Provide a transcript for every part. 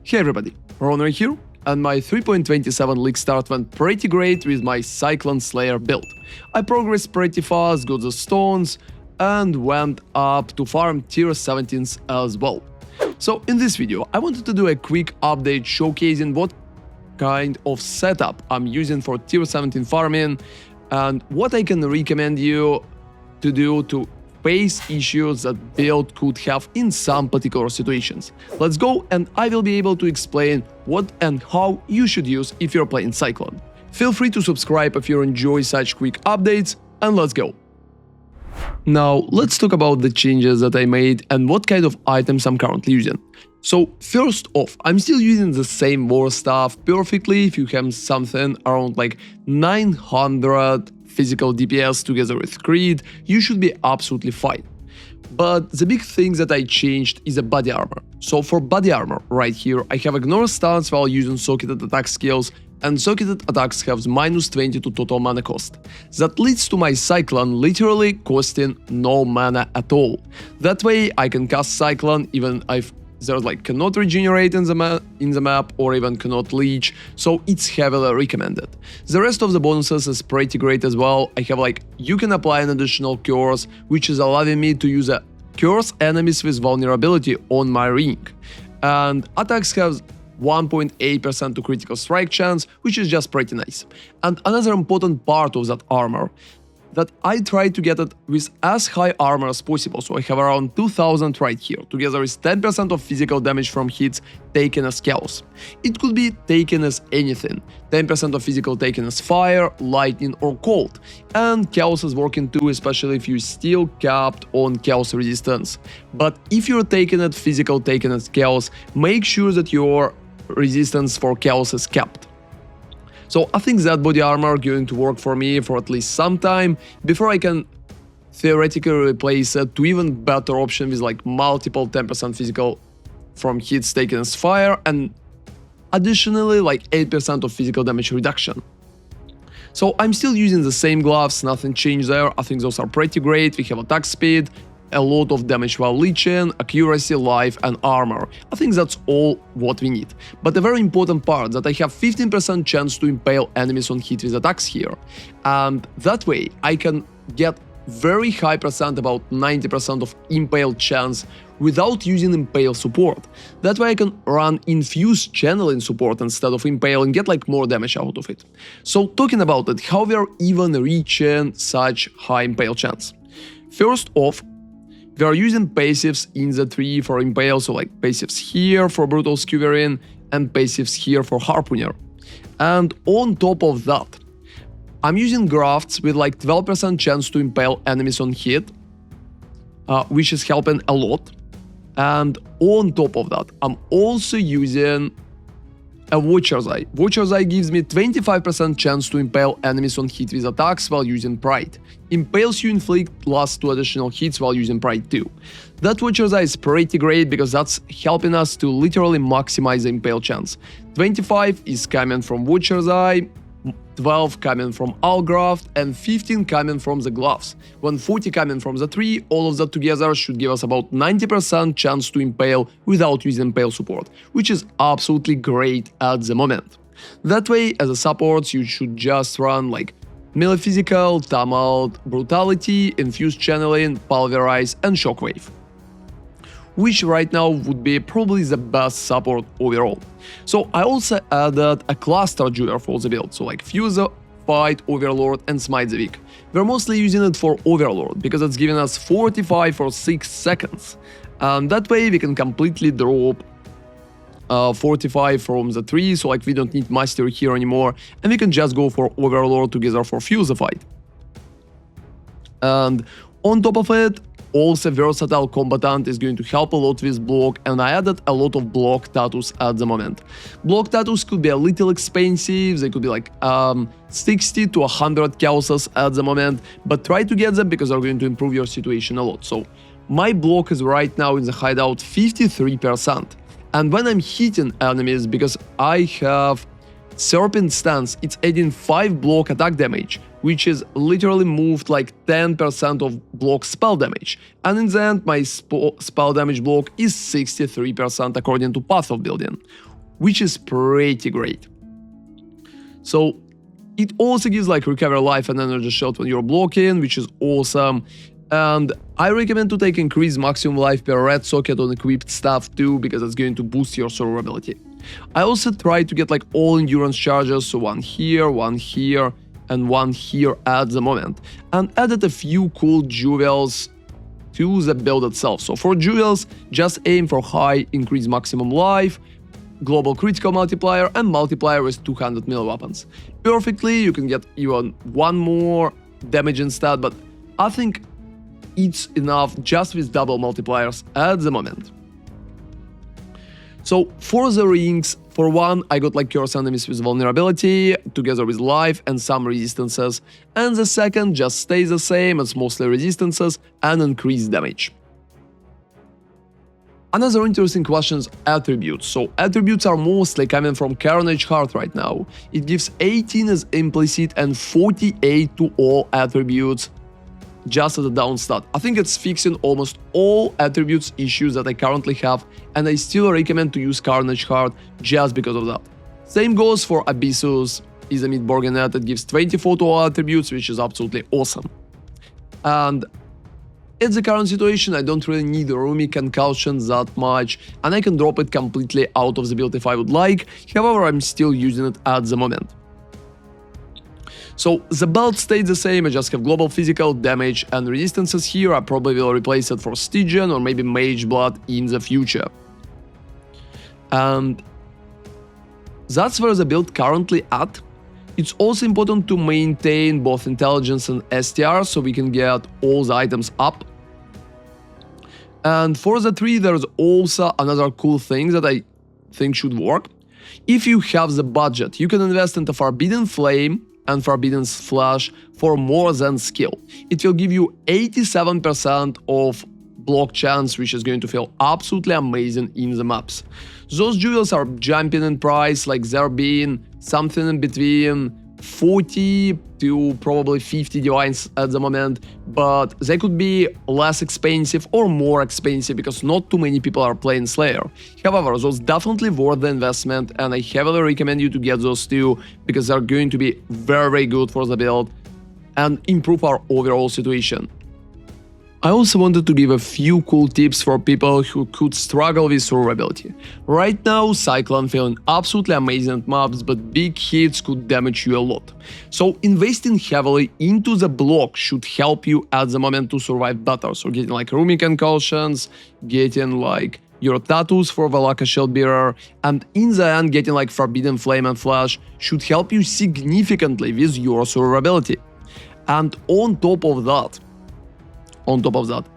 Hey everybody, ronarray here, and my 3.27 league start went pretty great with my Cyclone Slayer build. I progressed pretty fast, got the stones, and went up to farm tier 17s as well. So in this video, I wanted to do a quick update showcasing what kind of setup I'm using for tier 17 farming and what I can recommend you to do to face issues that build could have in some particular situations. Let's go, and I will be able to explain what and how you should use if you're playing Cyclone. Feel free to subscribe if you enjoy such quick updates, and let's go. Now, let's talk about the changes that I made and what kind of items I'm currently using. So, first off, I'm still using the same war stuff perfectly. If you have something around like 900 physical DPS together with Creed, you should be absolutely fine. But the big thing that I changed is the body armor. So for body armor, right here, I have ignore stance while using socketed attack skills, and socketed attacks have -20 to total mana cost. That leads to my Cyclone literally costing no mana at all. That way I can cast Cyclone even if there's like cannot regenerate in the map or even cannot leech, so it's heavily recommended. The rest of the bonuses is pretty great as well. I have like, you can apply an additional curse, which is allowing me to use a curse enemies with vulnerability on my ring. And attacks have 1.8% to critical strike chance, which is just pretty nice. And another important part of that armor, that I try to get it with as high armor as possible, so I have around 2000 right here, together with 10% of physical damage from hits taken as chaos. It could be taken as anything, 10% of physical taken as fire, lightning or cold, and chaos is working too, especially if you're still capped on chaos resistance. But if you're taking it physical taken as chaos, make sure that your resistance for chaos is capped. So I think that body armor going to work for me for at least some time before I can theoretically replace it to even better option with like multiple 10% physical from hits taken as fire and additionally like 8% of physical damage reduction. So I'm still using the same gloves, nothing changed there. I think those are pretty great. We have attack speed, a lot of damage while leeching, accuracy, life and armor. I think that's all what we need. But a very important part that I have 15% chance to impale enemies on hit with attacks here. And that way I can get very high percent, about 90% of Impale Chance without using Impale support. That way I can run Infuse channeling support instead of Impale and get like more damage out of it. So talking about it, how we are even reaching such high Impale Chance. First off, we are using passives in the tree for Impale, so like passives here for Brutal Skewering and passives here for Harpooner. And on top of that, I'm using grafts with like 12% chance to impale enemies on hit, which is helping a lot. And on top of that, I'm also using a Watcher's Eye. Watcher's Eye gives me 25% chance to impale enemies on hit with attacks while using Pride. Impales you inflict last 2 additional hits while using Pride too. That Watcher's Eye is pretty great because that's helping us to literally maximize the Impale Chance. 25 is coming from Watcher's Eye, 12 coming from Allgraft, and 15 coming from the gloves. When 40 coming from the tree, all of that together should give us about 90% chance to impale without using impale support, which is absolutely great at the moment. That way, as a support, you should just run like melee physical, time out, brutality, infuse channeling, pulverize, and shockwave, which right now would be probably the best support overall. So I also added a cluster duel for the build, so like Fuse, Fight, Overlord and Smite the Weak. We're mostly using it for Overlord because it's giving us 45 for 6 seconds. And that way we can completely drop 45 from the tree, so like we don't need Mastery here anymore, and we can just go for Overlord together for Fuse Fight. And on top of it, also Versatile Combatant is going to help a lot with block, and I added a lot of block tattoos at the moment. Block tattoos could be a little expensive, they could be like 60 to 100 chaoses at the moment, but try to get them because they're going to improve your situation a lot. So my block is right now in the hideout 53%, and when I'm hitting enemies, because I have Serpent Stance, it's adding 5 block attack damage, which is literally moved like 10% of block spell damage. And in the end, my spell damage block is 63% according to Path of Building. which is pretty great. So it also gives like recover life and energy shot when you're blocking, which is awesome. And I recommend to take increased maximum life per red socket on equipped stuff too, because it's going to boost your survivability. I also try to get like all endurance charges, so one here, and one here at the moment. And added a few cool jewels to the build itself. So for jewels, just aim for high increased maximum life, global critical multiplier, and multiplier with 200 milliweapons. Perfectly, you can get even one more damage instead, but I think it's enough just with double multipliers at the moment. So for the rings, for one, I got like curse enemies with vulnerability, together with life and some resistances, and the second just stays the same, it's mostly resistances and increased damage. Another interesting question is attributes. So attributes are mostly coming from Carnage Heart right now. It gives 18 as implicit and 48 to all attributes, just as a down stat. I think it's fixing almost all attributes issues that I currently have, and I still recommend to use Carnage Heart just because of that. Same goes for Abyssus, Izamith Borgonet, it gives 24 to all attributes, which is absolutely awesome. And in the current situation, I don't really need Runic Concussion that much, and I can drop it completely out of the build if I would like, however I'm still using it at the moment. So the belt stayed the same, I just have global physical, damage and resistances here. I probably will replace it for Stygian or maybe Mage Blood in the future. And that's where the build currently at. It's also important to maintain both intelligence and STR so we can get all the items up. And for the tree, there's also another cool thing that I think should work. If you have the budget, you can invest into Forbidden Flame and Forbidden Flash for more than skill. It will give you 87% of block chance, which is going to feel absolutely amazing in the maps. Those jewels are jumping in price, like they're being something in between 40 to probably 50 divines at the moment, but they could be less expensive or more expensive because not too many people are playing Slayer. However, those definitely worth the investment, and I heavily recommend you to get those too, because they're going to be very good for the build and improve our overall situation. I also wanted to give a few cool tips for people who could struggle with survivability. Right now, Cyclone feeling absolutely amazing at maps, but big hits could damage you a lot. So investing heavily into the block should help you at the moment to survive better. So getting like Runic Concussions, getting like your tattoos for Valaka Shieldbearer, and in the end getting like Forbidden Flame and Flash should help you significantly with your survivability. And on top of that,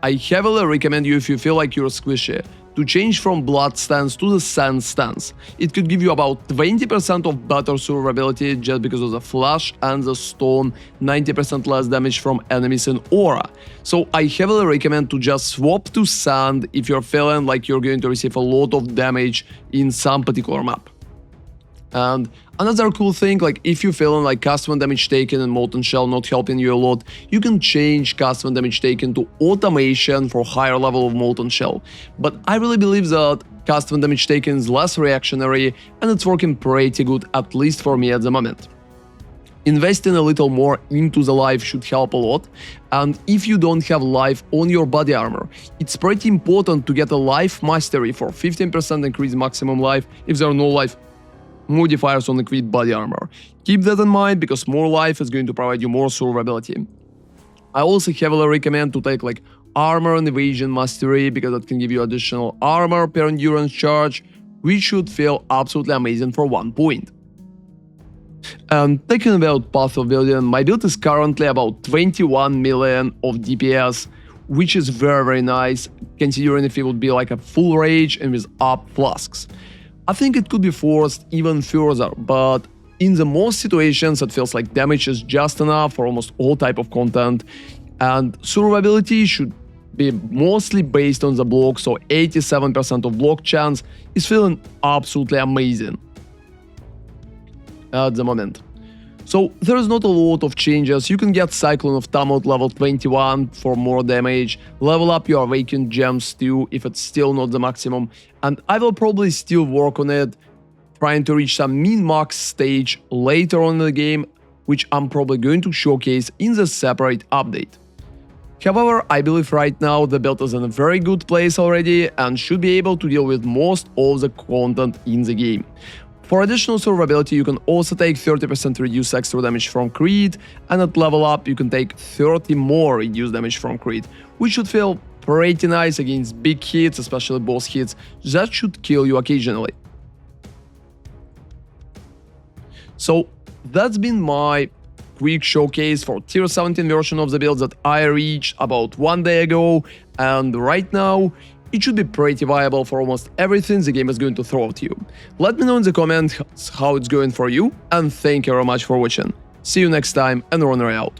I heavily recommend you, if you feel like you're squishy, to change from Blood stance to the Sand stance. It could give you about 20% of better survivability just because of the Flash and the Stone, 90% less damage from enemies in Aura. So I heavily recommend to just swap to Sand if you're feeling like you're going to receive a lot of damage in some particular map. And another cool thing, like if you're feeling like custom damage taken and Molten Shell not helping you a lot, you can change custom damage taken to automation for higher level of Molten Shell. But I really believe that custom damage taken is less reactionary and it's working pretty good, at least for me at the moment. Investing a little more into the life should help a lot, and if you don't have life on your body armor, it's pretty important to get a life mastery for 15% increased maximum life if there are no life modifiers on equipped body armor. Keep that in mind, because more life is going to provide you more survivability. I also heavily recommend to take like armor and evasion mastery, because it can give you additional armor per endurance charge, which should feel absolutely amazing for 1 point. And taking about Path of Viridian, my build is currently about 21 million of DPS, which is very nice, considering if it would be like a full rage and with up flasks. I think it could be forced even further, but in the most situations it feels like damage is just enough for almost all type of content, and survivability should be mostly based on the block, so 87% of block chance is feeling absolutely amazing at the moment. So there is not a lot of changes. You can get Cyclone of Tumult level 21 for more damage, level up your Awakened Gems too if it's still not the maximum, and I will probably still work on it trying to reach some min-max stage later on in the game, which I'm probably going to showcase in the separate update. However, I believe right now the build is in a very good place already and should be able to deal with most of the content in the game. For additional survivability, you can also take 30% reduced extra damage from crit, and at level up you can take 30 more reduced damage from crit, which should feel pretty nice against big hits, especially boss hits that should kill you occasionally. So that's been my quick showcase for tier 17 version of the build that I reached about 1 day ago, and right now it should be pretty viable for almost everything the game is going to throw at you. Let me know in the comments how it's going for you, and thank you very much for watching. See you next time, and ronarray out.